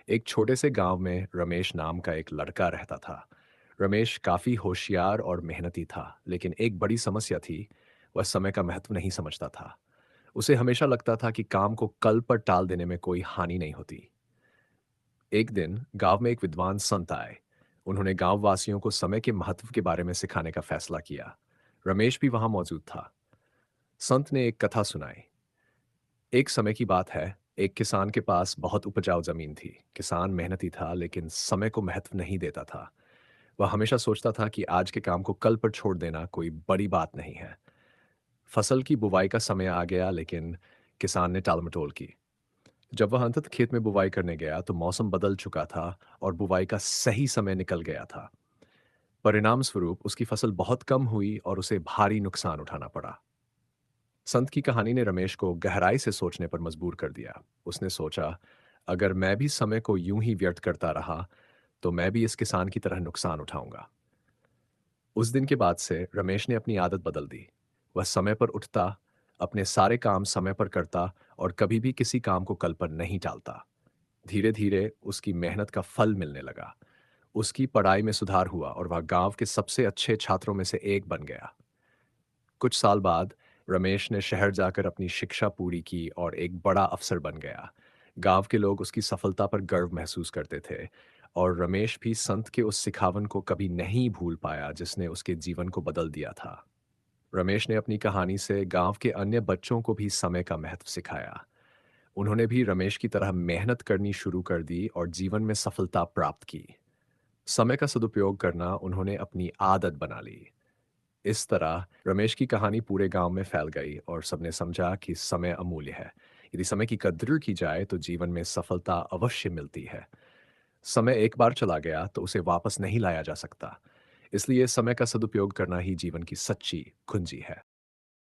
एक छोटे से गांव में रमेश नाम का एक लड़का रहता था। रमेश काफी होशियार और मेहनती था, लेकिन एक बड़ी समस्या थी। वह समय का महत्व नहीं समझता था। उसे हमेशा लगता था कि काम को कल पर टाल देने में कोई हानि नहीं होती। एक दिन गांव में एक विद्वान संत आए। उन्होंने गांव वासियों को समय के महत्व के बारे में सिखाने का फैसला किया। रमेश भी वहां मौजूद था। संत ने एक कथा सुनाई। एक समय की बात है। एक किसान के पास बहुत उपजाऊ जमीन थी। किसान मेहनती था, लेकिन समय को महत्व नहीं देता था। वह हमेशा सोचता था कि आज के काम को कल पर छोड़ देना कोई बड़ी बात नहीं है। फसल की बुवाई का समय आ गया, लेकिन किसान ने टालमटोल की। जब वह अंततः खेत में बुवाई करने गया तो मौसम बदल चुका था और बुवाई का सही समय निकल गया था। परिणाम स्वरूप उसकी फसल बहुत कम हुई और उसे भारी नुकसान उठाना पड़ा। संत की कहानी ने रमेश को गहराई से सोचने पर मजबूर कर दिया। उसने सोचा, अगर मैं भी समय को यूं ही व्यर्थ करता रहा तो मैं भी इस किसान की तरह नुकसान उठाऊंगा। उस दिन के बाद से रमेश ने अपनी आदत बदल दी। वह समय पर उठता, अपने सारे काम समय पर करता और कभी भी किसी काम को कल पर नहीं टालता। धीरे धीरे उसकी मेहनत का फल मिलने लगा। उसकी पढ़ाई में सुधार हुआ और वह गांव के सबसे अच्छे छात्रों में से एक बन गया। कुछ साल बाद रमेश ने शहर जाकर अपनी शिक्षा पूरी की और एक बड़ा अफसर बन गया। गांव के लोग उसकी सफलता पर गर्व महसूस करते थे, और रमेश भी संत के उस सिखावन को कभी नहीं भूल पाया जिसने उसके जीवन को बदल दिया था। रमेश ने अपनी कहानी से गांव के अन्य बच्चों को भी समय का महत्व सिखाया। उन्होंने भी रमेश की तरह मेहनत करनी शुरू कर दी और जीवन में सफलता प्राप्त की। समय का सदुपयोग करना उन्होंने अपनी आदत बना ली। इस तरह रमेश की कहानी पूरे गांव में फैल गई और सबने समझा कि समय अमूल्य है। यदि समय की कद्र की जाए तो जीवन में सफलता अवश्य मिलती है। समय एक बार चला गया तो उसे वापस नहीं लाया जा सकता। इसलिए समय का सदुपयोग करना ही जीवन की सच्ची कुंजी है।